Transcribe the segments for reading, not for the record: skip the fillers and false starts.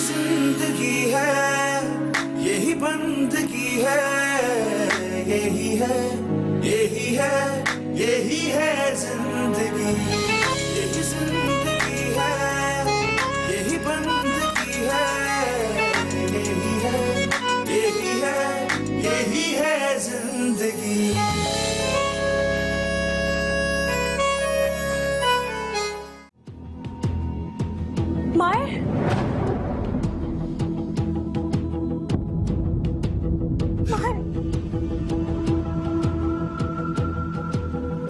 जिंदगी है, यही बंदगी है, यही है, यही है, यही है जिंदगी, यही जिंदगी है, यही बंदगी है, यही है, यही है, यही है जिंदगी। मायर,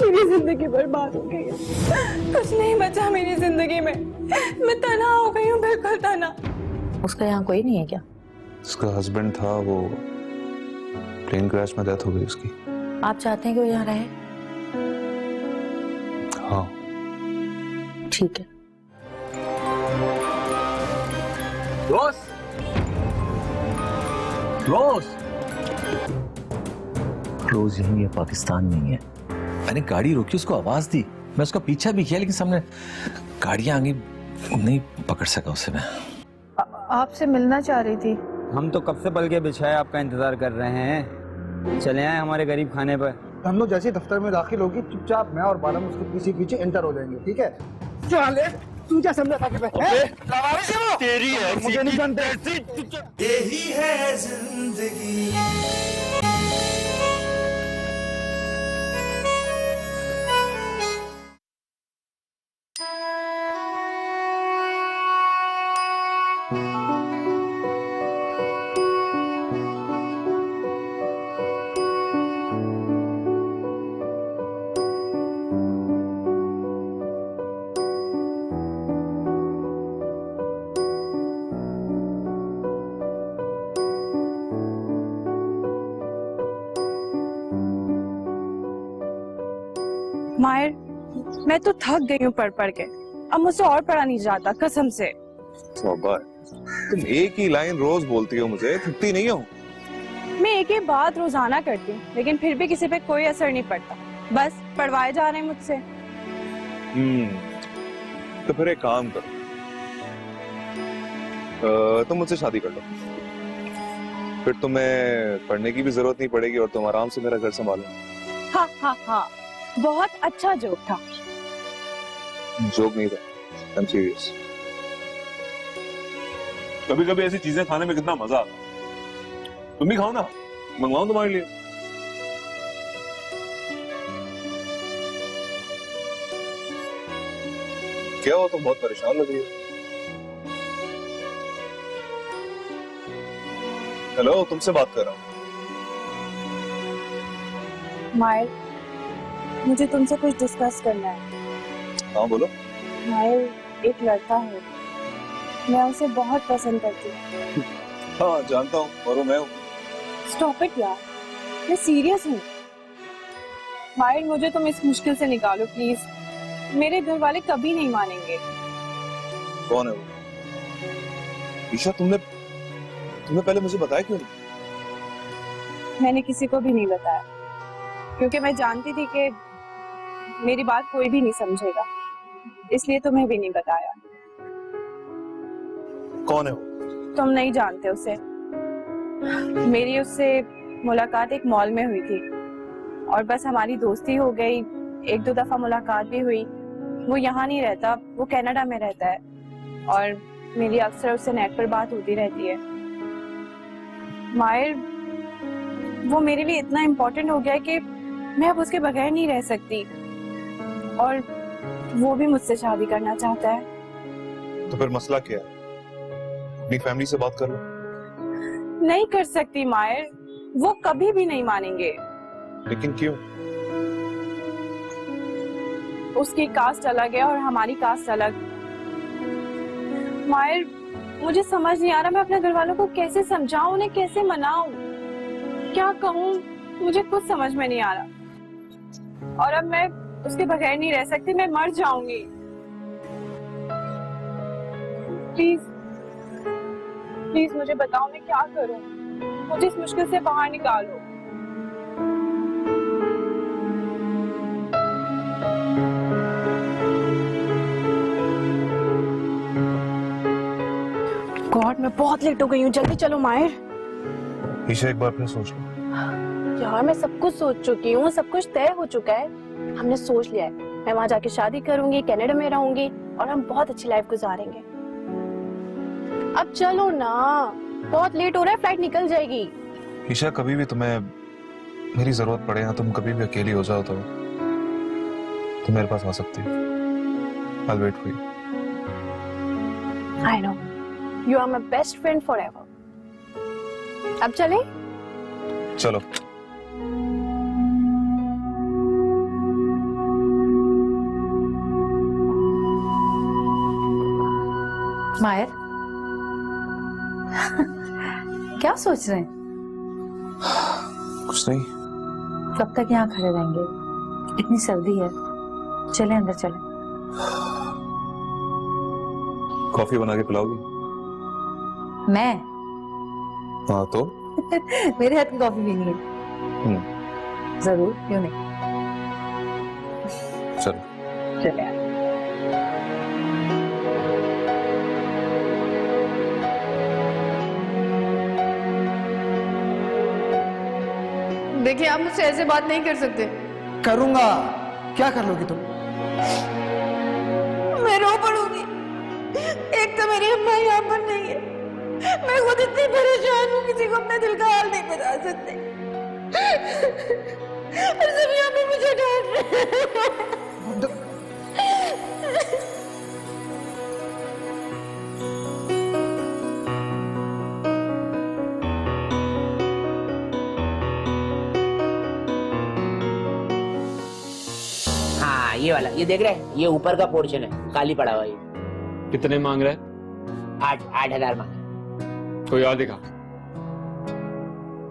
मेरी जिंदगी बर्बाद हो गई है। कुछ नहीं बचा मेरी जिंदगी में। मैं तन्हा हो गई हूँ, बिल्कुल तन्हा। उसका यहाँ कोई नहीं है क्या? उसका हस्बैंड था, वो प्लेन क्रैश में डेथ हो गई उसकी। आप चाहते हैं कि वो यहाँ रहे? हाँ। ठीक है। रोज, रोज, रोज यहीं है, पाकिस्तान में ही है। मैंने गाड़ी रोकी, उसको आवाज दी, मैं उसका पीछा भी किया, लेकिन सामने गाड़ियां आगे नहीं पकड़ सका उसे मैं। आपसे मिलना चाह रही थी। हम तो कब से पल के बिछाए आपका इंतजार कर रहे हैं। चले आए हमारे गरीब खाने पर। हम लोग जैसे दफ्तर में दाखिल होगी, चुपचाप मैं और बालम उसके पीछे पीछे एंटर हो जाएंगे, ठीक है? चले, तू क्या समझा था कि मैं तेरी है, मुझे नहीं जानते। यही है जिंदगी। मायर, मैं तो थक गई हूँ पढ़ के। अब मुझसे और पढ़ा नहीं जाता, कसम से। तौबा, तुम एक ही लाइन रोज बोलती हो, मुझे थकती नहीं हो? मैं एक ही बात रोजाना करती हूँ, लेकिन फिर भी किसी पे कोई असर नहीं पड़ता। बस पढ़वाए जा रहे हैं मुझसे। तो फिर एक काम करो, तुम मुझसे शादी कर लो, फिर तुम्हें पढ़ने की भी जरूरत नहीं पड़ेगी और तुम आराम से मेरा घर संभालो। हाँ हाँ हाँ, बहुत अच्छा जोक था। जोक नहीं था, I'm serious। कभी कभी ऐसी चीजें खाने में कितना मजा आता है। तुम भी खाओ ना, मंगवाऊं तुम्हारे लिए। क्या हो, तुम बहुत परेशान लग रही हो। हेलो, तुमसे बात कर रहा हूँ। मायर, मुझे तुमसे कुछ डिस्कस करना है। हाँ बोलो। मायर, एक लड़का है, मैं उसे बहुत पसंद करती हूँ। हाँ जानता हूँ, और वो मैं हूँ। स्टॉप इट यार, मैं सीरियस हूँ। मायर, मुझे तुम इस मुश्किल से निकालो प्लीज। मेरे घर वाले कभी नहीं मानेंगे। कौन है वो? ईशा, तुमने पहले मुझे बताया क्यों नहीं? मैंने किसी को भी नहीं बताया, क्योंकि मैं जानती थी कि मेरी बात कोई भी नहीं समझेगा, इसलिए तुम्हें भी नहीं बताया। कौन है वो? तुम नहीं जानते उसे। मेरी उससे मुलाकात एक मॉल में हुई थी और बस हमारी दोस्ती हो गई। एक दो दफा मुलाकात भी हुई। वो यहाँ नहीं रहता, वो कनाडा में रहता है और मेरी अक्सर उससे नेट पर बात होती रहती है। मायर, वो मेरे लिए इतना इम्पोर्टेंट हो गया है कि मैं अब उसके बगैर नहीं रह सकती, और वो भी मुझसे शादी करना चाहता है। तो फिर मसला क्या है? अपनी फैमिली से बात कर लो। नहीं कर सकती मायर, वो कभी भी नहीं मानेंगे। लेकिन क्यों? उसकी कास्ट अलग है और हमारी कास्ट अलग। मायर, मुझे समझ नहीं आ रहा मैं अपने घर वालों को कैसे समझाऊं, उन्हें कैसे मनाऊं, क्या कहूं, मुझे कुछ समझ में नहीं आ रहा। और अब मैं उसके बगैर नहीं रह सकती, मैं मर जाऊंगी। प्लीज प्लीज मुझे बताओ मैं क्या करूं, मुझे इस मुश्किल से बाहर निकालो। गॉड, मैं बहुत लेट हो गई हूँ, जल्दी चलो माहिर। ईशा एक बार फिर सोच लो। यार मैं सब कुछ सोच चुकी हूँ, सब कुछ तय हो चुका है, हमने सोच लिया है। मैं वहां जाके शादी करूंगी, कनाडा में रहूंगी और हम बहुत अच्छी लाइफ गुजारेंगे। अब चलो ना, बहुत लेट हो रहा है, फ्लाइट निकल जाएगी। ईशा कभी भी तुम्हें मेरी जरूरत पड़े, या तुम कभी भी अकेली हो जाओ तो तुम मेरे पास आ सकती हो। I'll wait for you. I know. You are my best friend forever. अब चले? चलो। मायर क्या सोच रहे हैं? कुछ नहीं। कब तक यहाँ खड़े रहेंगे? इतनी सर्दी है, चले अंदर चले। कॉफी बना के पिलाओगी? मैं? हाँ तो? मेरे हाथ की कॉफी पीनी है? जरूर, क्यों नहीं। चलो। चले। देखिए, आप मुझसे ऐसे बात नहीं कर सकते। करूंगा। क्या कर लोगी तुम? मैं रो पड़ूंगी। एक तो मेरी अम्मा यहाँ पर नहीं है, मैं खुद इतनी परेशान हूँ, किसी को अपने दिल का हाल नहीं बता सकते। और सब यहाँ पे मुझे डांट रहे हैं। हाँ ये वाला, ये देख रहे हैं, ये ऊपर का पोर्शन है, खाली पड़ा हुआ। ये कितने मांग रहा है? 8,000 मांग। कोई और दिखा।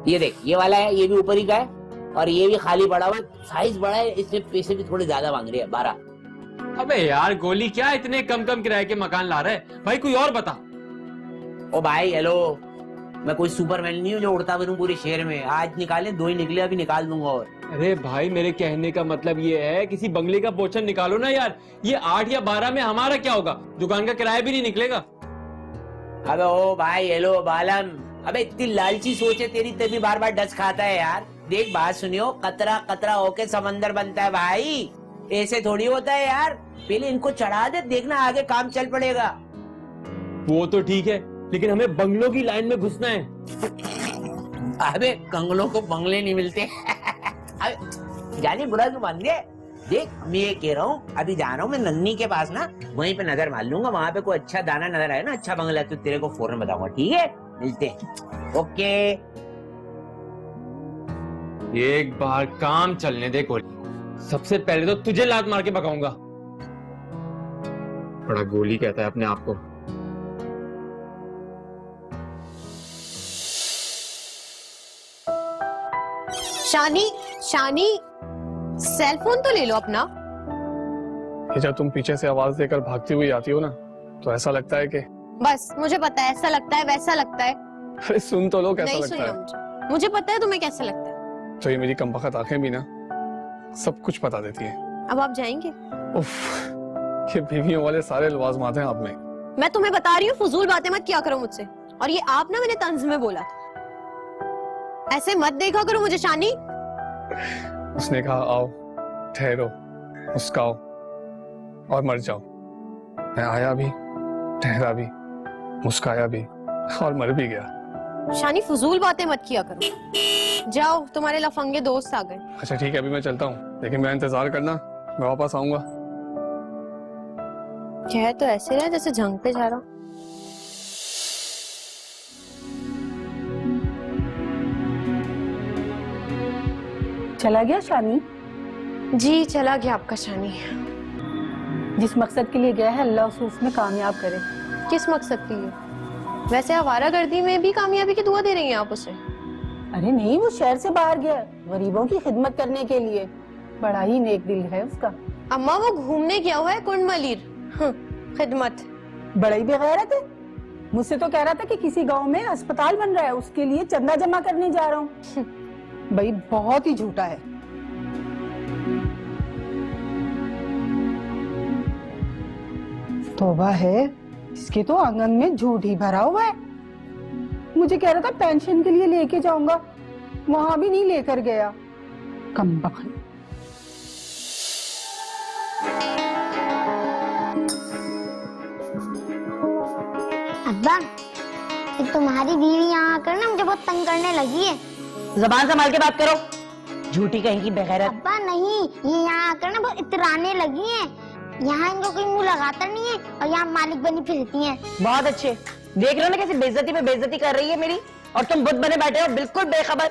ये देख, ये वाला है, ये भी ऊपर ही का है और ये भी खाली पड़ा हुआ, साइज बड़ा है, इससे पैसे भी थोड़े ज्यादा मांग रहे हैं, 12। अबे यार गोली, क्या इतने कम कम किराए के मकान ला रहे हैं भाई? कोई और बता। ओ भाई हेलो, मैं कोई सुपरमैन नहीं हूँ जो उड़ता फिरूं पूरे शहर में। आज निकाले, 2 ही निकले, अभी निकाल दूंगा और। अरे भाई, मेरे कहने का मतलब ये है, किसी बंगले का पोर्शन निकालो ना यार। ये 8 या 12 में हमारा क्या होगा? दुकान का किराया भी नहीं निकलेगा। अबे ओ भाई हेलो बालम, अबे इतनी लालची सोच है तेरी, तभी बार बार डस खाता है यार। देख बात सुनियो, कतरा कतरा होके समंदर बनता है भाई, ऐसे थोड़ी होता है यार। पहले इनको चढ़ा दे, देखना आगे काम चल पड़ेगा। वो तो ठीक है, लेकिन हमें बंगलों की लाइन में घुसना है। अबे कंगलों को बंगले नहीं मिलते। अबे जाने बुरा क्यों मान दे। देख मैं ये कह रहा हूँ, अभी जा रहा हूँ मैं नन्नी के पास ना, वहीं पे नजर मार लूंगा, वहां पे कोई अच्छा दाना नजर आए ना, अच्छा बंगला, तो तेरे को फौरन बताऊंगा, ठीक है? मिलते हैं। ओके। एक बार काम चलने दे गोली, सबसे पहले तो तुझे लात मार के भगाऊंगा। बड़ा गोली कहता है अपने आप को। शानी, शानी, सेल फोन तो ले लो अपना। ये जब तुम पीछे से आवाज देकर भागती हुई आती हो ना, तो ऐसा लगता है कि बस मुझे पता है, ऐसा लगता है, वैसा लगता है। अरे सुन तो लो कैसा नहीं लगता है। मुझे पता है तुम्हें कैसा लगता है। तो ये मेरी कमबख्त आंखें भी ना सब कुछ बता देती है। अब आप जाएंगे? उफ, ये बीवियों वाले सारे लवाजमात हैं आप में। मैं तुम्हें बता रही हूँ, फजूल बातें मत किया करो मुझसे। और ये आप ना, मैंने तंज में बोला था, ऐसे मत देखा करो मुझे। शानी, उसने कहा आओ, ठहरो, मुस्काओ और मर जाओ। मैं आया भी, ठहरा भी, मुस्काया भी और मर भी गया। शानी फजूल बातें मत किया करो। जाओ, तुम्हारे लफंगे दोस्त आ गए। अच्छा ठीक है, अभी मैं चलता हूँ, लेकिन मैं इंतजार करना, मैं वापस आऊंगा। कह तो ऐसे रहा जैसे जंग पे जा रहा। चला गया शानी? जी चला गया आपका शानी। जिस मकसद के लिए गया है, अल्लाह उसे उसमें कामयाब करे। किस मकसद के लिए? वैसे आवारागर्दी में भी कामयाबी की दुआ दे रही हैं आप उसे? अरे नहीं, वो शहर से बाहर गया गरीबों की खिदमत करने के लिए। बड़ा ही नेक दिल है उसका। अम्मा वो घूमने गया हुआ है कुंड मलिर, खिदमत। बड़ा ही बेगैरत है। मुझसे तो कह रहा था कि किसी गांव में अस्पताल बन रहा है, उसके लिए चंदा जमा करने जा रहा हूँ। भाई बहुत ही झूठा है। तौबा है, इसके तो आंगन में झूठ ही भरा हुआ है। मुझे कह रहा था पेंशन के लिए लेके जाऊंगा, वहां भी नहीं लेकर गया। कमबख्त। अब्बा, एक तुम्हारी बीवी यहाँ आकर ना मुझे बहुत तंग करने लगी है। जबान संभाल के बात करो, झूठी कहीं की बेगैरत। अब्बा नहीं, ये यहाँ आकर ना बहुत इतराने लगी हैं। यहाँ इनको कोई मुंह लगाता नहीं है और यहाँ मालिक बनी फिरती हैं। बहुत अच्छे, देख रहे हो ना कैसे बेइज्जती पे बेइज्जती कर रही है मेरी, और तुम बुत बने बैठे हो बिल्कुल बेखबर।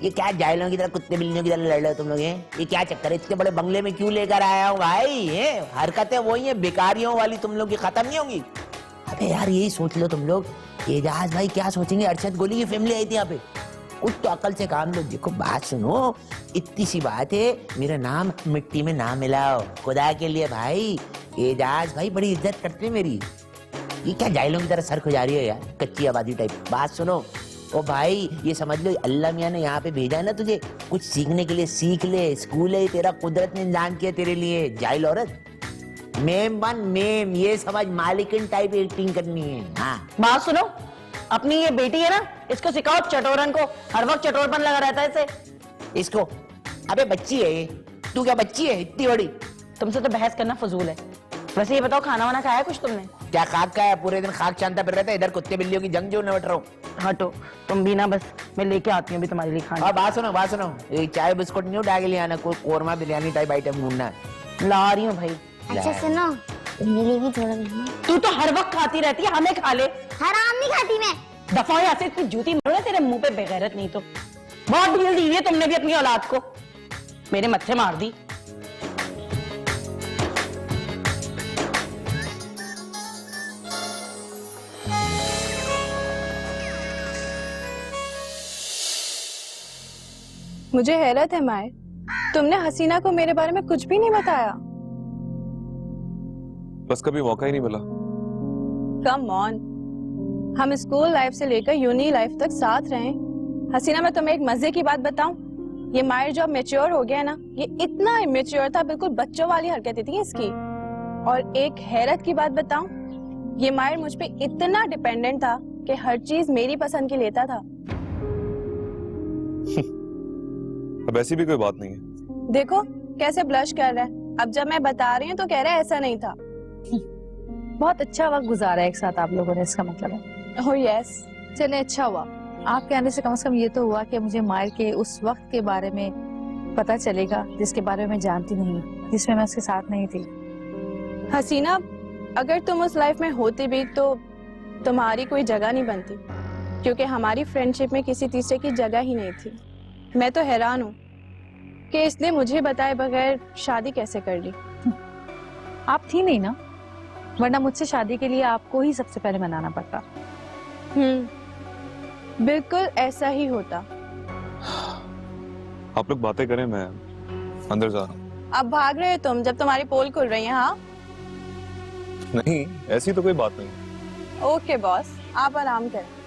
ये क्या जाहिलों की तरह, कुत्ते बिल्लियों की तरह लड़ रहे हो तुम लोग? ये क्या चक्कर है? इतने बड़े बंगले में क्यों लेकर आया हूँ भाई? ये हरकतें वही है बेकारियों वाली, तुम लोग की खत्म नहीं होंगी। अबे यार यही सोच लो तुम लोग, एजाज भाई क्या सोचेंगे? अरशद गोली की फैमिली आई थी यहाँ पे, कुछ तो अकल से काम लो। देखो बात सुनो, इतनी सी बात है, मेरा नाम मिट्टी में ना मिलाओ खुदा के लिए भाई। एजाज भाई बड़ी इज्जत करते हैं मेरी। ये क्या जाहिलों की तरह सर खुजा रही है यार, कच्ची आबादी टाइप। बात सुनो ओ भाई, ये समझ लो अल्लाह मियाँ ने यहाँ पे भेजा है ना तुझे कुछ सीखने के लिए, सीख ले। स्कूल है तेरा, कुदरत ने इंतजाम किया तेरे लिए। जाहिल औरत, मेम बन मेम, ये समझ मालिकिन टाइप एक्टिंग करनी है। हाँ बात सुनो, अपनी ये बेटी है ना, इसको सिखाओ चटोरन को, हर वक्त चटोरपन लगा रहता है इसे। इसको, अबे बच्ची है ये, तू क्या बच्ची है इतनी बड़ी? तुमसे तो बहस करना फजूल है। वैसे ये बताओ, खाना वाना खाया कुछ तुमने? क्या खाक का है? पूरे दिन खाक चांदा फिर रहता है, इधर कुत्ते बिल्लियों की जंग जो नवट रहा हूँ। हटो तुम भी ना, बस मैं लेके आती हूँ अभी तुम्हारे लिए खाना। और बात सुनो, ये चाय बिस्कुट नहीं उठा के ले आना, कोई कोरमा बिरयानी टाइप आइटम ढूंढना। ला रही हूँ भाई। अच्छा सुनो, मेरे लिए भी थोड़ा लाना। तू तो हर वक्त खाती रहती है, हमें खा ले। हराम नहीं खाती मैं। दफा हो यहाँ से, इतनी जूती मारो ना तेरे मुंह पे बेगैरत। नहीं तो बहुत ढील दी है तुमने भी अपनी औलाद को, मेरे मत्थे मार दी। मुझे हैरत है मायर, तुमने हसीना को मेरे बारे में कुछ भी नहीं बताया। बस कभी मौका ही नहीं मिला। कम ऑन, हम स्कूल लाइफ से लेकर यूनी लाइफ तक साथ रहे। हसीना मैं तुम्हें एक मजे की बात बताऊं, ये मायर जो अब मैच्योर हो गया है ना, ये इतना इमेच्योर था, बिल्कुल बच्चों वाली हरकतें थी इसकी। और एक हैरत की बात बताऊं, ये मायर मुझ पे इतना डिपेंडेंट था कि हर चीज मेरी पसंद की लेता था। अब ऐसी भी कोई बात नहीं है। देखो कैसे ब्लश कर रहा है, अब जब मैं बता रही हूँ तो कह रहा है ऐसा नहीं था। बहुत अच्छा वक्त गुजारा है एक साथ आप लोगों ने, इसका मतलब है। ओह यस, चले अच्छा हुआ आपके आने से, कम से कम ये तो हुआ कि मुझे मायर के उस वक्त के बारे में पता चलेगा जिसके बारे में मैं जानती नहीं, जिसमें मैं उसके साथ नहीं थी। हसीना, अगर तुम उस लाइफ में होती भी तो तुम्हारी कोई जगह नहीं बनती, क्योंकि हमारी फ्रेंडशिप में किसी तीसरे की जगह ही नहीं थी। मैं तो हैरान हूँ कि इसने मुझे बताए बगैर शादी कैसे कर ली। आप थी नहीं ना, वरना मुझसे शादी के लिए आपको ही सबसे पहले मनाना पड़ता। बिल्कुल ऐसा ही होता। आप लोग बातें करें, मैं अंदर जा रहा हूँ। अब भाग रहे हो तुम जब तुम्हारी पोल खुल रही है? हाँ नहीं, ऐसी तो कोई बात नहीं। ओके बॉस, आप आराम करें।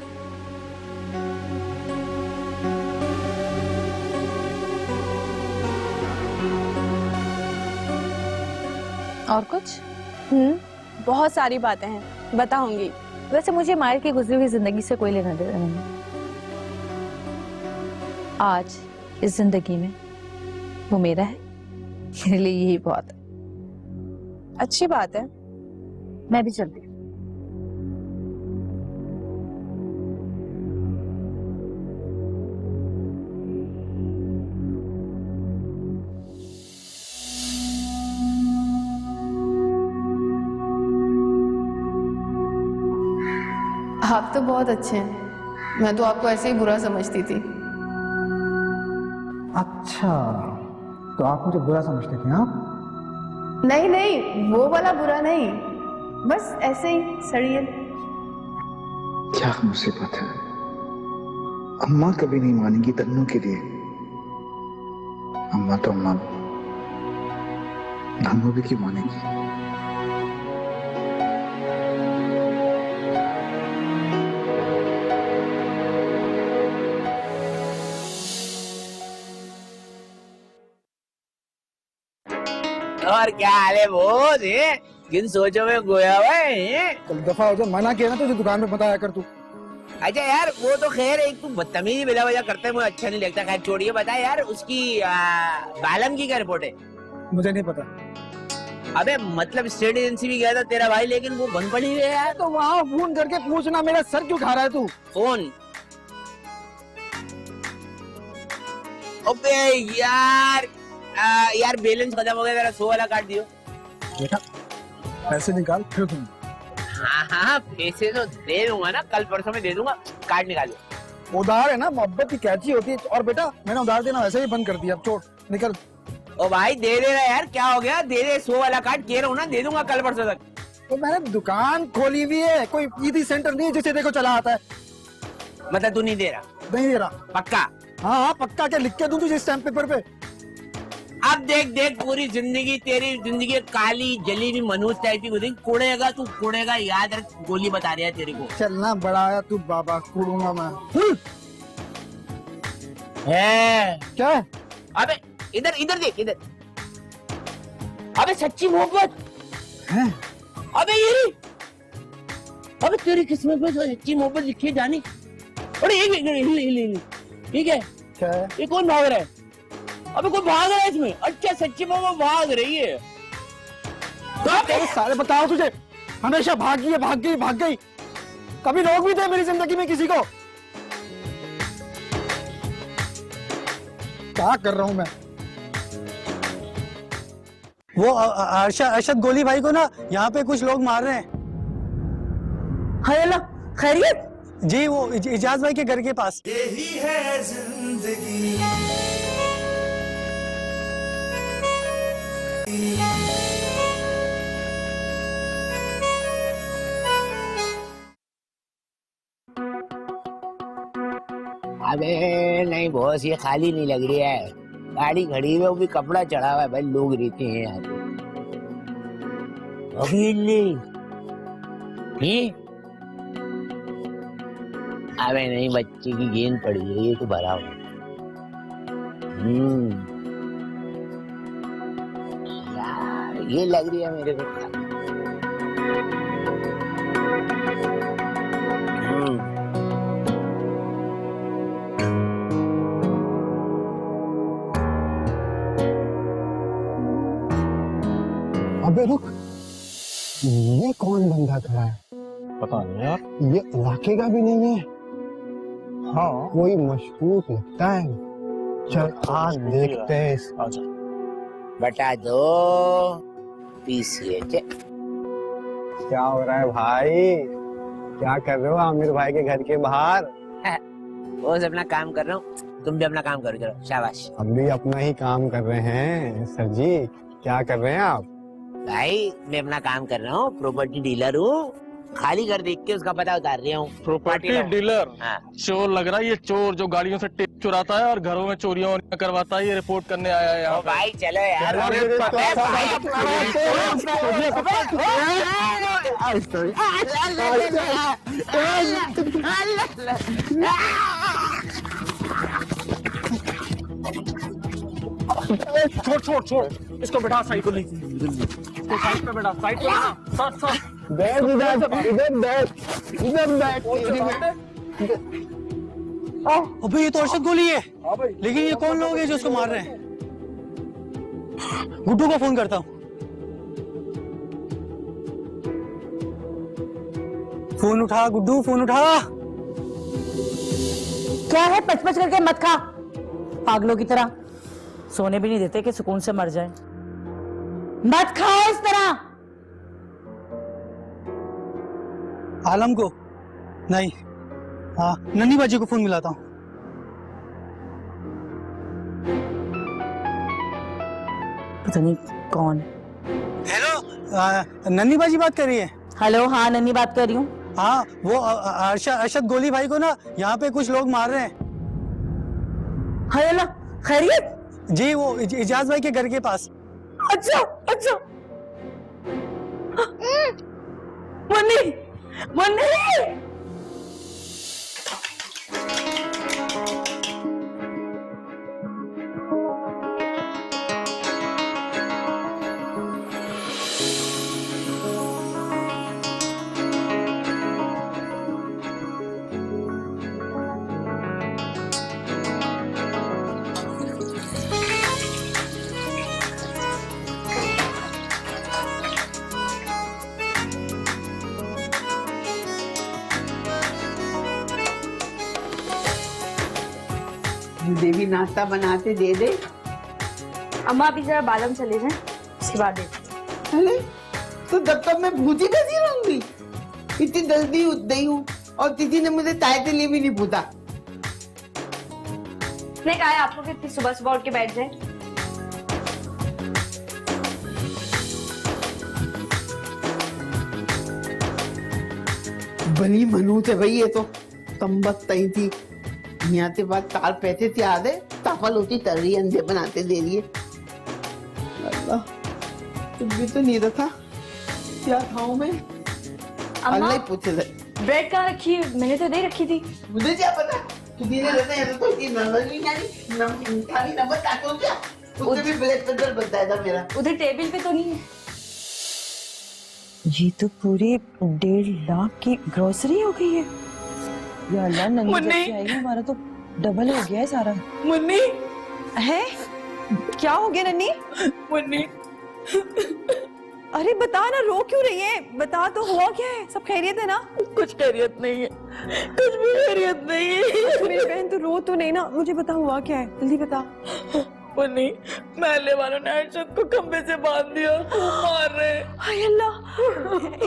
और कुछ? बहुत सारी बातें हैं, बताऊंगी। वैसे मुझे मायर की गुजरी हुई जिंदगी से कोई लेना देना नहीं। आज इस जिंदगी में वो मेरा है, मेरे लिए यही बहुत है। अच्छी बात है, मैं भी चलती हूँ। आप तो बहुत अच्छे हैं, मैं तो आपको ऐसे ही बुरा समझती थी। अच्छा, तो आप मुझे बुरा समझते थे? हाँ नहीं नहीं, वो वाला बुरा नहीं, बस ऐसे ही सड़ियल। क्या मुसीबत है, अम्मा कभी नहीं मानेगी तन्नू के लिए। अम्मा तो अम्मा, धन्नू भी क्यों मानेगी? और क्या हाल है बोझ? किन सोचों में गोया हुआ है? चल दफा हो जा, मना किया ना तुझे दुकान पे बताया कर तू। अच्छा यार वो तो खैर एक तू बदतमीजी बिला वजह करता है, मुझे अच्छा नहीं लगता। खैर छोड़िए, बता यार उसकी बालम की क्या रिपोर्ट है? मुझे नहीं पता। अबे मतलब स्टेट एजेंसी भी गया था तेरा भाई, लेकिन वो बंद पड़ी हुई है यार। तो वहाँ फोन करके पूछना, मेरा सर क्यों खा रहा है तू? फोन? अबे यार यार बैलेंस खत्म हो गया, तेरा 100 वाला काट दियो। बेटा पैसे निकाल फिर तुम। हाँ पैसे तो दे दूंगा ना, कल परसों में दे दूंगा, कार्ड निकालो। उधार है ना, मोहब्बत की कैची होती है। और बेटा मैंने उधार देना वैसे ही बंद कर दिया, अब छोड़, निकल। ओ भाई दे दे रहा यार, क्या हो गया? दे दे, 100 वाला कार्ड कह रहा हूँ ना, दे दूंगा कल परसों तक। तो मैंने दुकान खोली हुई है, कोई ईदी सेंटर नहीं है जिसे देखो चला आता है। मतलब तू नहीं दे रहा? नहीं दे रहा। पक्का? हाँ पक्का। क्या लिख के दूं तुझे स्टैम्प पेपर पे? अब देख देख, पूरी जिंदगी तेरी जिंदगी काली जली हुई मनोज टाइप की गुजरी। कुड़ेगा तू कुड़ेगा, याद रख, गोली बता रहा है तेरे को। चलना बड़ा आया तू बाबा, कुड़ूंगा मैं। है क्या? अबे इधर इधर देख, इधर। अबे सच्ची मोहब्बत है? अबे ये अबे तेरी किस्मत में तो सच्ची मोहब्बत लिखी है जानी। अरे ठीक है, क्या है? ये कौन भाग रहा है? अबे कोई भाग रहा है इसमें? अच्छा सच्ची मोहब्बत भाग रही है। तो सारे बताओ तुझे, हमेशा भागी है, भाग गई भाग गई। कभी लोग भी थे मेरी जिंदगी में किसी को? क्या कर रहा हूं मैं? वो अरशद गोली भाई को ना यहाँ पे कुछ लोग मार रहे हैं। हाय अल्लाह, खैरियत? जी वो इजाज भाई के घर के पास। यही है जिंदगी। अबे नहीं बॉस, ये खाली नहीं लग रही है, गाड़ी खड़ी है, वो भी कपड़ा चढ़ा हुआ है। भाई लोग रहते हैं यहाँ पे। अबे नहीं, बच्चे की गेंद पड़ी है, ये तो भरा हुआ। यार ये लग रही है मेरे को। अबे रुक, ये कौन बंदा खड़ा है? पता नहीं यार, ये इलाके का भी नहीं है। हाँ कोई मशकूक लगता है। चल आज देखते हैं। आजा। बता दो पीसीए। क्या हो रहा है भाई? क्या कर रहे हो आमिर भाई के घर के बाहर? बस अपना काम कर रहा हूँ, तुम भी अपना काम करो, चलो शाबाश। हम भी अपना ही काम कर रहे हैं सर जी। क्या कर रहे हैं आप? भाई मैं अपना काम कर रहा हूँ, प्रॉपर्टी डीलर हूँ। खाली घर देख के उसका पता उतार रहा हूँ। Property dealer? हाँ। चोर लग रहा है ये, चोर जो गाड़ियों से टेप चुराता है और घरों में चोरियां करवाता है। ये रिपोर्ट करने आया है यहाँ। भाई चलो यार। छोड़ छोड़ छोड़, इसको बैठा साइड को, इसको साइड पे बैठा, साइड पे बैठा। बैठ इधर बैठ, इधर बैठ। अबे ये तो अरशद गोली है, लेकिन ये कौन लोग हैं जो उसको मार रहे हैं? गुड्डू को फोन करता हूँ। फोन उठा गुड्डू, फोन उठा। क्या है, पच करके मत खा पागलों की तरह। सोने भी नहीं देते कि सुकून से मर जाए। मत खाओ इस तरह। आलम को नहीं, हाँ नन्ही बाजी को फोन मिलाता हूँ। पता नहीं कौन। हेलो, नन्ही बाजी बात कर रही है? हेलो, हाँ नन्ही बात कर रही हूँ। हाँ वो अरशद गोली भाई को ना यहाँ पे कुछ लोग मार रहे हैं। हाय अल्लाह, खैरियत? जी वो इजाज भाई के घर के पास। अच्छा अच्छा। मुन्नी मुन्नी। मुझे भी नाश्ता बनाते दे दे। अम्मा अभी जरा बालम चले जाएं, उसके बाद देखते। अरे तो जब तक मैं भूजी कैसी रहूंगी? इतनी जल्दी उठ गई हूँ और किसी ने मुझे चाय के लिए भी नहीं पूछा। नहीं कहा है आपको कि इतनी सुबह सुबह उठ के बैठ जाए। बड़ी मनु से भाई ये तो कमबख्त तई थी। यहाँ के बाद 4 पैसे से आ गए, ताफल होती तर रही, अंडे बनाते दे रही है। अल्लाह कुछ भी तो नहीं रखा, क्या खाऊं मैं? अल्लाह ही पूछे थे। ब्रेड कहाँ रखी है? मैंने तो दे रखी थी। मुझे क्या पता किसी ने रहता है तो इतनी नमक नहीं खानी, नमक खाली नमक काटो क्या? उससे भी ब्लड प्रेशर बढ़ता है मेरा। उधर टेबल पे तो नहीं है। ये तो पूरे 1.5 लाख की ग्रोसरी हो गई है। या अल्लाह, नन्ही जब से आई है हमारा तो डबल हो गया है सारा। मुन्नी है क्या हो गया नन्ही? मुन्नी अरे बता ना, रो क्यों रही है? बता तो, हुआ क्या है? सब खैरियत है ना? कुछ खैरियत नहीं है, कुछ भी खैरियत नहीं है। मेरी बहन तू रो तो नहीं ना? मुझे बता हुआ क्या है, जल्दी बता। मुन्नी महल्ले वालों ने अर्शद को खंबे से बांध दिया, खूब मार रहे। हाय अल्लाह,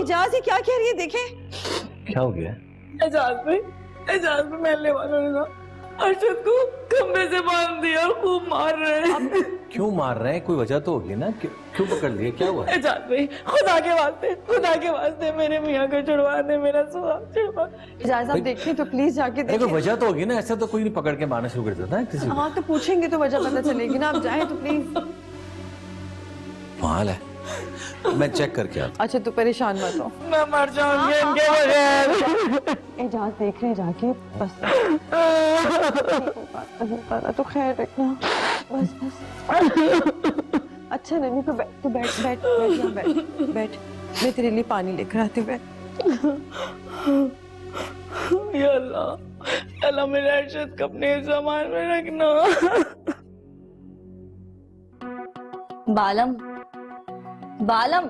इजाज ही क्या कह रही है? देखे क्या हो गया? एजाज में महल्ले वालों ने ना अर्शद को खंबे से बांध दिया, खूब मार रहे हैं। क्यों मार रहे हैं? कोई वजह तो होगी ना, क्यों पकड़ लिए? क्या हुआ? एजाज भाई खुदा के वास्ते मेरे मियाँ को छुड़वा दे, मेरा सुहाग छुड़वा। इजाज आप देखें तो प्लीज जाके कोई देखें। वजह तो होगी ना, ऐसा तो कोई नहीं पकड़ के मारना शुरू कर देता है किसी को। हाँ तो पूछेंगे तो वजह पता चलेगी ना। आप जाए तो प्लीज। माल है, मैं चेक करके आता। अच्छा तू परेशान मत हो, मैं मर जाऊंगी इनके बगैर। इजाज देख रहे जाके बस। तो खैर रखना, बस बस। अच्छा नन्ही तो बैठ, तू बैठ बैठ बैठ बैठ बैठ। मैं तेरे लिए पानी लेकर आती हूँ, बैठ। या अल्लाह, अल्लाह मेरे अर्शद को अपने सामान में रखना। बालम बालम,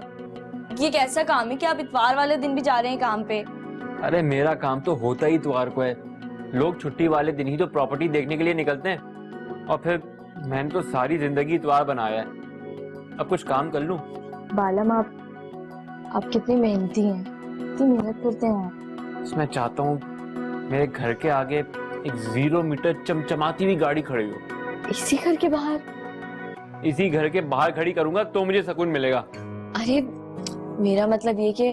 ये कैसा काम है कि आप इतवार वाले दिन भी जा रहे हैं काम पे? अरे मेरा काम तो होता ही इतवार को है। लोग छुट्टी वाले दिन ही तो प्रॉपर्टी देखने के लिए निकलते हैं, और फिर मैंने तो सारी जिंदगी इतवार बनाया है। अब कुछ काम कर लूं। बालम आप कितनी मेहनती हैं, कितनी मेहनत करते हैं आप। मैं चाहता हूँ मेरे घर के आगे एक 0 मीटर चमचमाती हुई गाड़ी खड़ी हो। इसी घर के बाहर? इसी घर के बाहर खड़ी करूंगा तो मुझे सुकून मिलेगा। अरे मेरा मतलब ये कि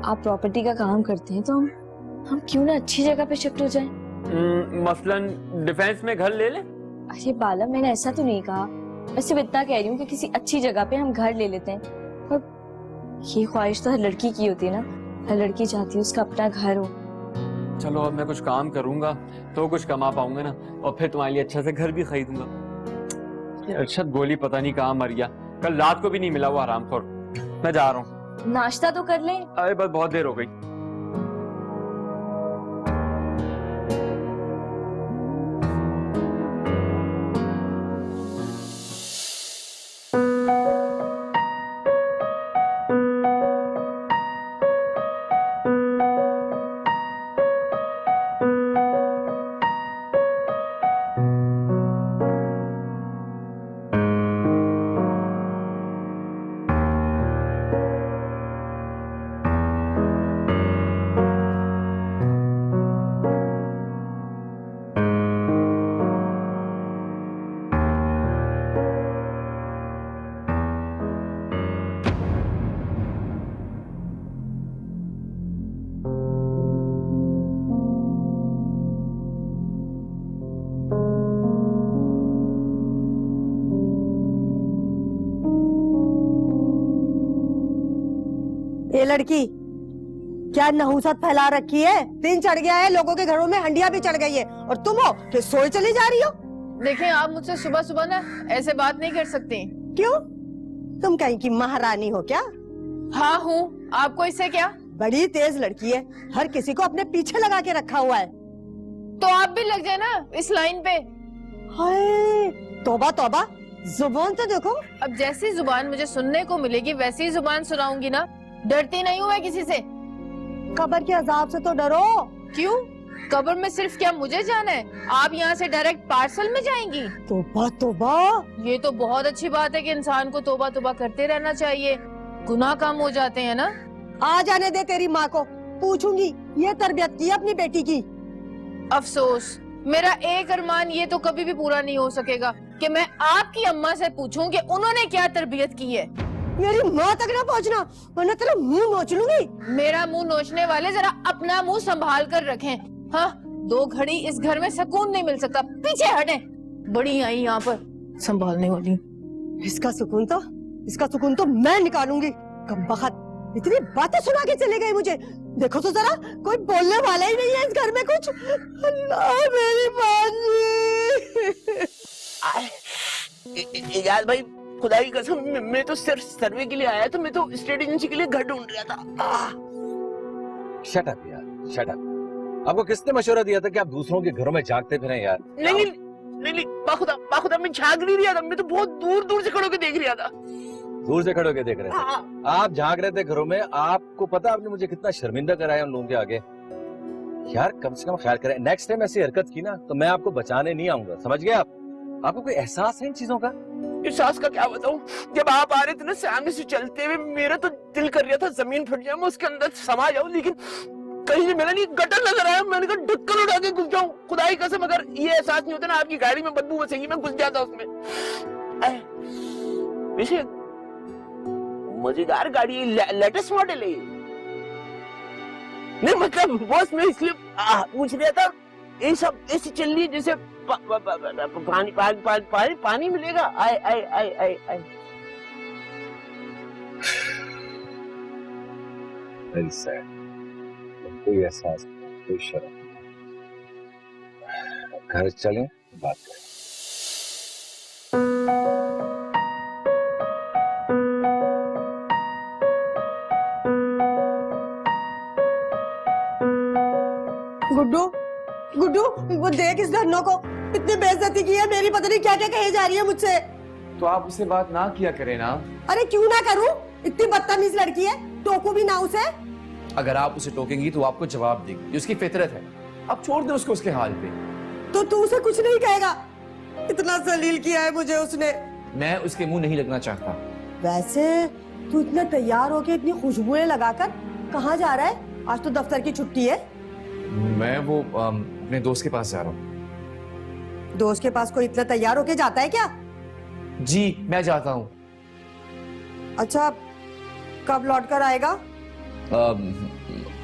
आप प्रॉपर्टी का काम करते हैं तो हम क्यों ना अच्छी जगह पे शिफ्ट हो जाएं? मसलन डिफेंस में घर ले लें। अरे बालम, मैंने ऐसा तो नहीं कहा, मैं सिर्फ इतना कह रही हूँ कि किसी अच्छी जगह पे हम घर ले लेते हैं। और ये ख्वाहिश तो हर लड़की की होती है ना, हर लड़की चाहती है उसका अपना घर हो। चलो अब मैं कुछ काम करूंगा तो कुछ कमा पाऊंगा ना, और फिर तुम्हारे लिए अच्छा से घर भी खरीदूंगा। अर्शद गोली पता नहीं कहाँ मर गया, कल रात को भी नहीं मिला वो हरामखोर। मैं जा रहा हूँ। नाश्ता तो कर लें। अरे बस बहुत देर हो गई। ये लड़की क्या नहुसत फैला रखी है? दिन चढ़ गया है, लोगों के घरों में हंडिया भी चढ़ गई है, और तुम हो कि सोए चली जा रही हो। देखें, आप मुझसे सुबह सुबह ना ऐसे बात नहीं कर सकती। क्यों? तुम कहीं की महारानी हो क्या? हाँ हूँ, आपको इससे क्या? बड़ी तेज लड़की है, हर किसी को अपने पीछे लगा के रखा हुआ है। तो आप भी लग जाए ना इस लाइन पे। हाय तौबा तौबा, जुबान तो देखो। अब जैसी जुबान मुझे सुनने को मिलेगी वैसी जुबान सुनाऊंगी ना। डरती नहीं हूँ मैं किसी से। कब्र के अजाब से तो डरो। क्यों? कब्र में सिर्फ क्या मुझे जाना है? आप यहाँ से डायरेक्ट पार्सल में जाएंगी? तौबा तौबा, ये तो बहुत अच्छी बात है कि इंसान को तौबा तौबा करते रहना चाहिए, गुनाह कम हो जाते हैं ना। आ जाने दे तेरी माँ को, पूछूंगी ये तरबियत की अपनी बेटी की। अफसोस, मेरा एक अरमान ये तो कभी भी पूरा नहीं हो सकेगा कि मैं आपकी अम्मा से पूछूं कि उन्होंने क्या तरबियत की है। मेरी माँ तक ना पहुँचना वरना तेरा मुंह नोच लूंगी। मेरा मुंह नोचने वाले जरा अपना मुंह संभाल कर रखें। हाँ, 2 घड़ी इस घर में सुकून नहीं मिल सकता। पीछे हटें, बड़ी आई यहाँ पर संभालने वाली। इसका सुकून तो मैं निकालूंगी। कमबख्त, इतनी बातें सुना के चले गए मुझे। देखो तो जरा, कोई बोलने वाला ही नहीं है इस घर में कुछ। अल्लाह मेरी बाजी। यार भाई, खुदा की कसम, मैं तो सिर्फ सर्वे के लिए आया था। मैं तो स्टेट एजेंसी के लिए घर ढूंढ रहा था। शट अप यार, शट अप। आपको किसने मशवरा दिया था कि आप दूसरों के घरों में झांकते फिरें यार? नहीं, बाखुदा मैं झांक नहीं रहा था। मैं तो बहुत दूर दूर से खड़े होकर देख रहा था। दूर से खड़े होकर देख रहे थे आप? झांक रहे थे घरों में। आपको पता आपने मुझे कितना शर्मिंदा कराया उन लोगों के आगे। यार कम से कम ख्याल करें, नेक्स्ट टाइम ऐसी हरकत की ना तो मैं आपको बचाने नहीं आऊंगा, समझ गए आप? आपको कोई एहसास है इन चीजों का? एहसास का क्या बताऊं? जब आप आ रहे थे ना सामने से चलते हुए, मेरा तो दिल कर रहा था जमीन फट जाए, मैं उसके अंदर समा जाऊं, लेकिन कहीं से मेरा नहीं गटर नजर आया। मैंने कहा ढक्कन उठा के घुस जाऊं। खुदा की कसम, अगर ये एहसास नहीं होता ना आपकी गाड़ी में बदबू बसेगी, मैं घुस जाता उसमें। वैसे मजेदार गाड़ी है, लेटेस्ट मॉडल है। नहीं मतलब बॉस, मैं इसलिए पूछ रहा था, ये सब ऐसी चल रही है जैसे पानी मिलेगा। आए आए आए आए आए। Very sad. कोई एहसास, कोई शर्म। घर चलें, बात करें। गुड्डू, वो देख इस धन्नो को, इतनी बेइज्जती की है मेरी, पता नहीं क्या क्या कही जा रही है मुझसे। तो आप उससे बात ना किया करें ना। अरे क्यों ना करूं, इतनी बदतमीज लड़की है, टोकू भी ना उसे। अगर आप उसे टोकेंगी तो आपको जवाब देगी, ये उसकी फितरत है। आप छोड़ दो उसको उसके हाल पे। तो तू उसे कुछ नहीं कहेगा? इतना जलील किया है मुझे उसने। मैं उसके मुंह नहीं लगना चाहता। वैसे तू इतना तैयार होके इतनी खुशबुएं लगाकर कहाँ जा रहा है? आज तो दफ्तर की छुट्टी है। मैं वो अपने दोस्त के पास जा रहा हूँ। दोस्त के पास कोई इतना तैयार होके जाता है क्या? जी मैं जाता हूँ। अच्छा, कब लौट कर आएगा?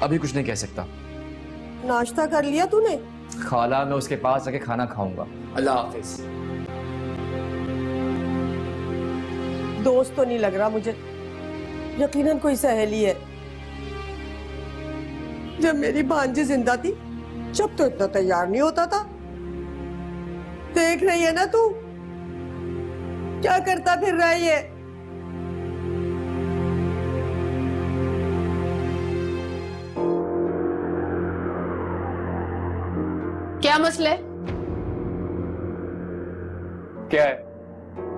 अभी कुछ नहीं कह सकता। नाश्ता कर लिया तूने? खाला, मैं उसके पास जाके खाना खाऊंगा। अल्लाह हाफिज। दोस्त तो नहीं लग रहा मुझे, यकीनन कोई सहेली है। जब मेरी भांजी जिंदा थी, जब तो इतना तैयार नहीं होता था। देख रही है ना तू, क्या करता फिर रहा है ये। क्या मसला है? क्या है?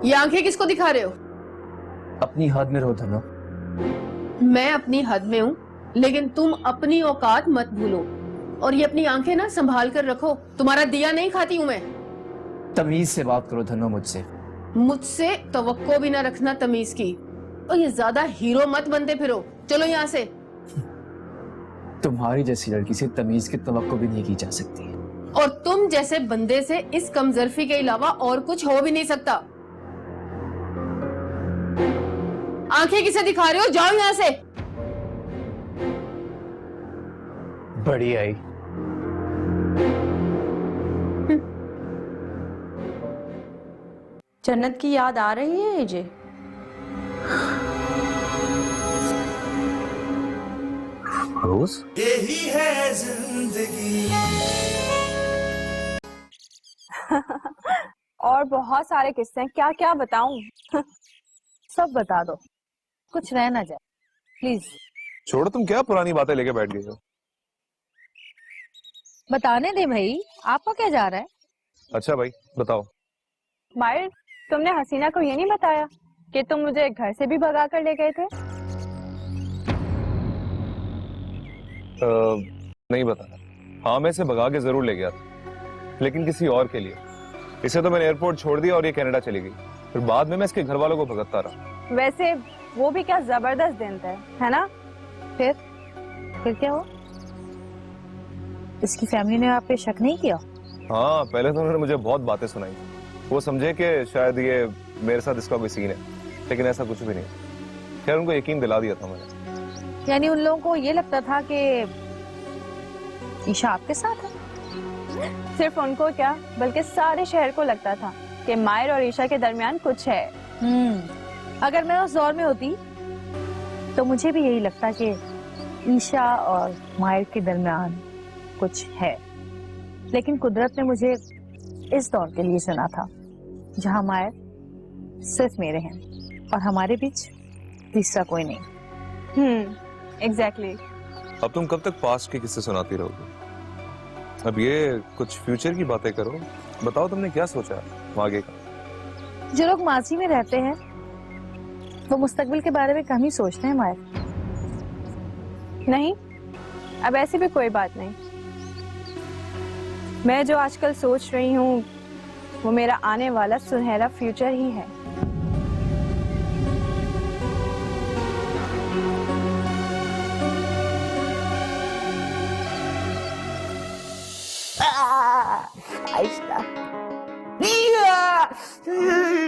ये आंखें किसको दिखा रहे हो? अपनी हद में रहो धनो। मैं अपनी हद में हूँ, लेकिन तुम अपनी औकात मत भूलो। और ये अपनी आंखें ना संभाल कर रखो, तुम्हारा दिया नहीं खाती हूँ मैं। तमीज से बात करो धनो मुझसे। मुझसे तवक्को भी ना रखना तमीज की। और ये ज्यादा हीरो मत बनते फिरो, चलो यहाँ से। तुम्हारी जैसी लड़की से तमीज की तवक्को भी नहीं की जा सकती। और तुम जैसे बंदे से इस कमजोरी के अलावा और कुछ हो भी नहीं सकता। आंखें किसे दिखा रहे हो? जाओ यहाँ से। बड़ी आई। जन्नत की याद आ रही है मुझे। रोज यही है जिंदगी। और बहुत सारे किस्से हैं, क्या क्या बताऊं? सब बता दो, कुछ रह ना जाए प्लीज। छोड़ो, तुम क्या पुरानी बातें लेके बैठ गई हो? बताने दे भाई, आपका क्या जा रहा है? अच्छा भाई बताओ। मायर, तुमने हसीना को ये नहीं बताया कि तुम मुझे घर से भी भगा कर ले गए थे? नहीं बताया। हाँ, मैं इसे भगा के जरूर ले गया था, लेकिन किसी और के लिए। इसे तो मैंने एयरपोर्ट छोड़ दिया और ये कनाडा चली गई। फिर बाद में मैं इसके घर वालों को भगाता रहा। वैसे वो भी क्या जबरदस्त दिन था, है ना? फिर क्या हुआ? इसकी फैमिली ने आप पे शक नहीं किया? हाँ, पहले तो उन्होंने मुझे बहुत बातें सुनाई। वो समझे कि शायद ये मेरे साथ इसका कोई सीन है, लेकिन ऐसा कुछ भी नहीं। खैर उनको यकीन दिला दिया था मैंने। यानी उन लोगों को ये लगता था कि ईशा आपके साथ है? सिर्फ उनको क्या, बल्कि सारे शहर को लगता था कि मायर और ईशा के दरमियान कुछ है। अगर मैं उस दौर में होती तो मुझे भी यही लगता कि ईशा और मायर के दरमियान कुछ है। लेकिन कुदरत ने मुझे इस दौर के लिए चुना था जहां मायर सिर्फ मेरे हैं और हमारे बीच तीसरा कोई नहीं। एग्जैक्टली। अब तुम कब तक पास्ट के किस्से सुनाती रहोगे? अब ये कुछ फ्यूचर की बातें करो। बताओ तुमने क्या सोचा है आगे का? जो लोग माजी में रहते हैं वो मुस्तकबिल के बारे में कम ही सोचते हैं मायर। नहीं, अब ऐसी भी कोई बात नहीं। मैं जो आजकल सोच रही हूँ वो मेरा आने वाला सुनहरा फ्यूचर ही है।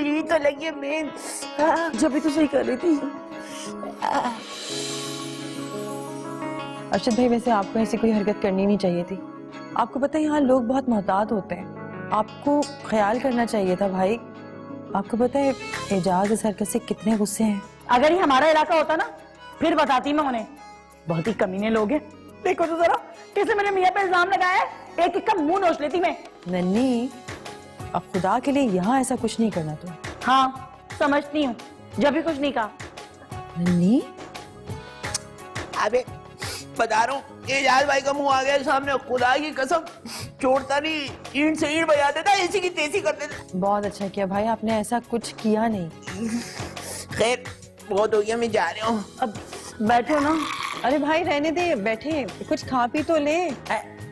ये तो लगी मेन। जब भी तो सही कर रही थी। अर्शद भाई, वैसे आपको ऐसी कोई हरकत करनी नहीं चाहिए थी। आपको पता है यहाँ लोग बहुत मोहतात होते हैं, आपको ख्याल करना चाहिए था भाई। आपको पता है एजाज इस हरकत से कितने गुस्से हैं। अगर ये हमारा इलाका होता ना फिर बताती मैं उन्हें। बहुत ही कमीने लोग हैं। देखो तो जरा कैसे मेरे मियाँ पे इल्जाम लगाया है। एक एक का मुंह नोच लेती मैं। नन्नी, अब खुदा के लिए यहाँ ऐसा कुछ नहीं करना तुम। हाँ समझती हूँ, जब भी कुछ नहीं कहा। नन्नी, अबे बता रहा हूँ, एजाज भाई का मुंह आ गया सामने। खुदा की कसम, छोड़ता नहीं, ईंट से ईंट बजा देता, ऐसी की तैसी कर देता। बहुत अच्छा किया भाई, आपने ऐसा कुछ किया नहीं। खैर बहुत हो गया, मैं जा रहा हूँ। अब बैठो ना। अरे भाई रहने दे, बैठे कुछ खा पी तो ले।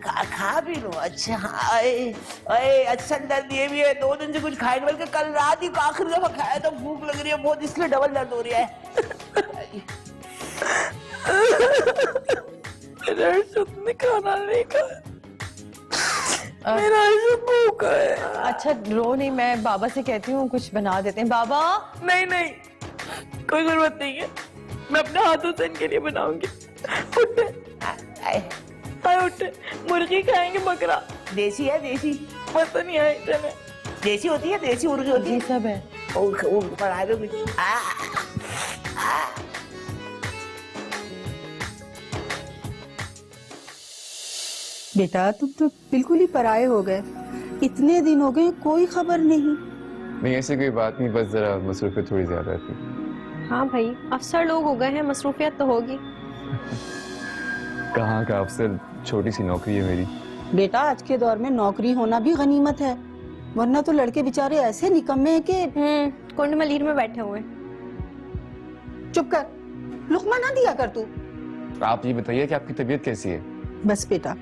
खा भी लो। अच्छा अच्छा दर्द ये भी है, 2 दिन से कुछ खाए नहीं, बल्कि कल रात ही आखिरी दफा खाया तो भूख लग रही है बहुत, इसलिए डबल दर्द हो रही है। खाना नहीं खाया। मेरा भूख है। अच्छा रो नहीं, मैं बाबा से कहती हूँ कुछ बना देते हैं। बाबा। नहीं नहीं, कोई जरूरत नहीं है, मैं अपने हाथों से इनके लिए बनाऊंगी। उठे उठे, मुर्गी खाएंगे, बकरा। देसी है? देसी पता नहीं है, चले। देसी होती है, देसी मुर्गी होती है, सब है। वो पढ़ा दो। बेटा तुम तो बिल्कुल ही पराये हो गए। इतने दिन हो गए कोई खबर नहीं। नहीं ऐसी कोई बात नहीं, बस जरा मसरूफियत थोड़ी ज्यादा थी। हाँ भाई, अफसर लोग हो गए हैं, मसरूफियत तो होगी। कहाँ का अफसर, छोटी सी नौकरी है मेरी। बेटा आज के दौर में नौकरी होना भी गनीमत है, वरना तो लड़के बेचारे ऐसे निकम्मे हैं कि कुंड मलीर में बैठे हुए। चुप कर, लुकमा ना दिया कर तू। आप ये बताइए कि आपकी तबीयत कैसी है? बस बेटा,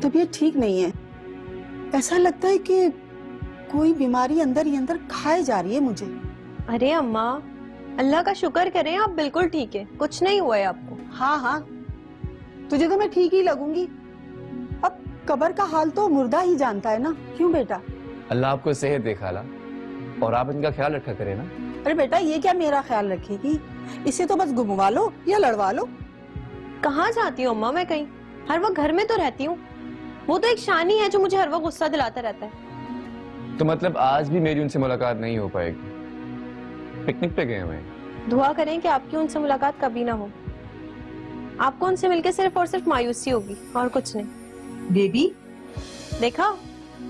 तबीयत ठीक नहीं है। ऐसा लगता है कि कोई बीमारी अंदर ही अंदर खाए जा रही है मुझे। अरे अम्मा, अल्लाह का शुक्र करें आप बिल्कुल ठीक है, कुछ नहीं हुआ है आपको। हाँ हाँ, तुझे तो मैं ठीक ही लगूंगी। अब कब्र का हाल तो मुर्दा ही जानता है ना, क्यों बेटा? अल्लाह आपको सेहत दे खाला, और आप इनका ख्याल रखा करें ना। अरे बेटा ये क्या मेरा ख्याल रखेगी, इसे तो बस घुमवा लो या लड़वा लो। कहाँ जाती हूँ अम्मा मैं कहीं, हर वक्त घर में तो रहती हूँ। वो तो एक शानी है जो मुझे हर वक्त गुस्सा दिलाता रहता है। तो मतलब आज भी मेरी उनसे मुलाकात नहीं हो पाएगी? पिकनिक पे गए हुए हैं। दुआ करें कि आपकी उनसे मुलाकात कभी ना हो। आपको उनसे मिलकर सिर्फ और सिर्फ मायूसी होगी और कुछ नहीं। बेबी देखा,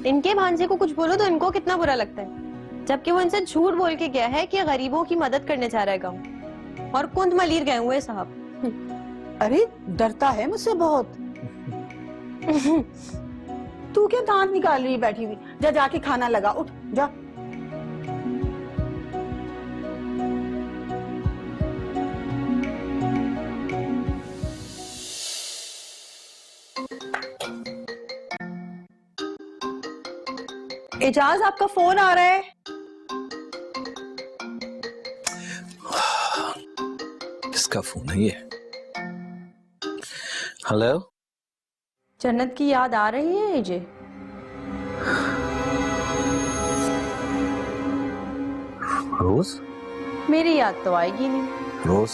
इनके भांजे को कुछ बोलो तो इनको कितना बुरा लगता है, जबकि वो इनसे झूठ बोल के गया है कि गरीबों की मदद करने जा रहा है गाँव, और कुंद मलीर गए हुए साहब। अरे डरता है मुझसे बहुत। तू क्या दांत निकाल रही बैठी हुई? जा जाके खाना लगा, उठ जा। एजाज आपका फोन आ रहा है। किसका फोन है ये? हेलो, जन्नत की याद आ रही है एजे? रोज? मेरी याद तो आएगी नहीं। रोज,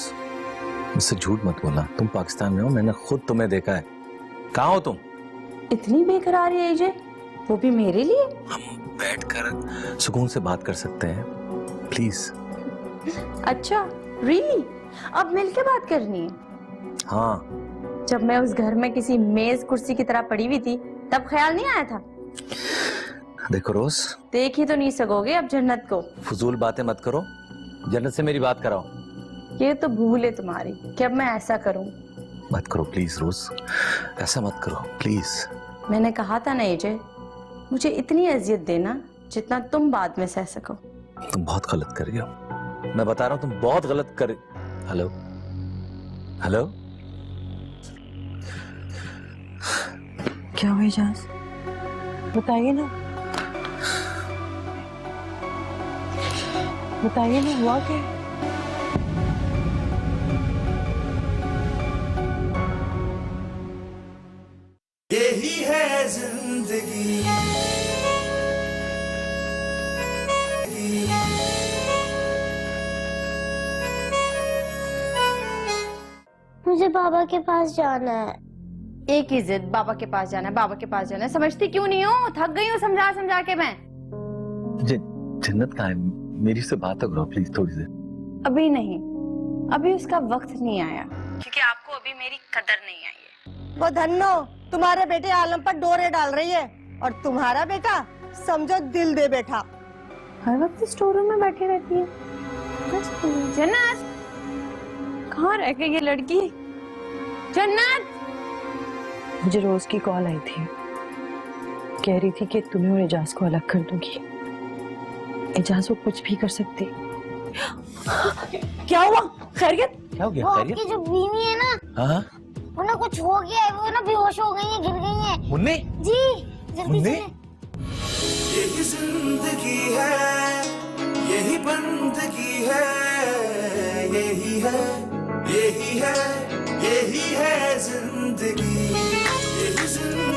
मुझसे झूठ मत बोलना। तुम पाकिस्तान में हो, मैंने खुद तुम्हें देखा है। कहाँ हो तुम? इतनी बेकरार है एजे, वो भी मेरे लिए? हम बैठकर सुकून से बात कर सकते हैं, प्लीज। अच्छा, रियली? अब मिलके बात करनी है? हाँ। जब मैं उस घर में किसी मेज कुर्सी की तरह पड़ी हुई थी, तब ख्याल नहीं आया था? देखो रोज, देख ही तो नहीं सकोगे अब जन्नत को। फजूल बातें मत करो, जन्नत से मेरी बात कराओ। ये तो भूल है तुम्हारी कि अब मैं ऐसा करूं। मत करो प्लीज रोज, ऐसा मत करो प्लीज। मैंने कहा था ना एजे, मुझे इतनी अजियत देना जितना तुम बाद में सह सको। तुम बहुत गलत कर रही हो, मैं बता रहा हूँ, तुम बहुत गलत कर। हेलो हेलो, क्या हुआ एजाज, बताइए ना, बताइए ना, हुआ क्या? यही है जिंदगी। मुझे बाबा के पास जाना है। एक ही जिद, बाबा के पास जाना है, बाबा के पास जाना है। समझती क्यों नहीं हो? थक गई हूँ समझा समझा के मैं। जन्नत कहाँ है? मेरी से बात करो प्लीज थोड़ी देर। अभी नहीं, अभी उसका वक्त नहीं आया, क्योंकि आपको अभी मेरी कदर नहीं आई है। वो धन्नो तुम्हारे बेटे आलम पर डोरे डाल रही है, और तुम्हारा बेटा समझो दिल दे बैठा। हर वक्त स्टोर रूम में बैठी रहती है। जन्नत, कहाँ रह गई ये लड़की? जन्नत! मुझे रोज की कॉल आई थी, कह रही थी कि तुम्हें और एजाज को अलग कर दूंगी। एजाज वो कुछ भी कर सकती। क्या हुआ? खैरियत? क्या हो गया? वो आपकी जो बीवी है ना, हाँ, उन्हें कुछ हो गया है, वो ना बेहोश हो गई है, गिर गई है। मुन्नी? जी, जल्दी मुन्नी? चलें। यही जिंदगी है, यही बंदगी है, यही है, यही है, यही है जिंदगी, यही जिंदगी।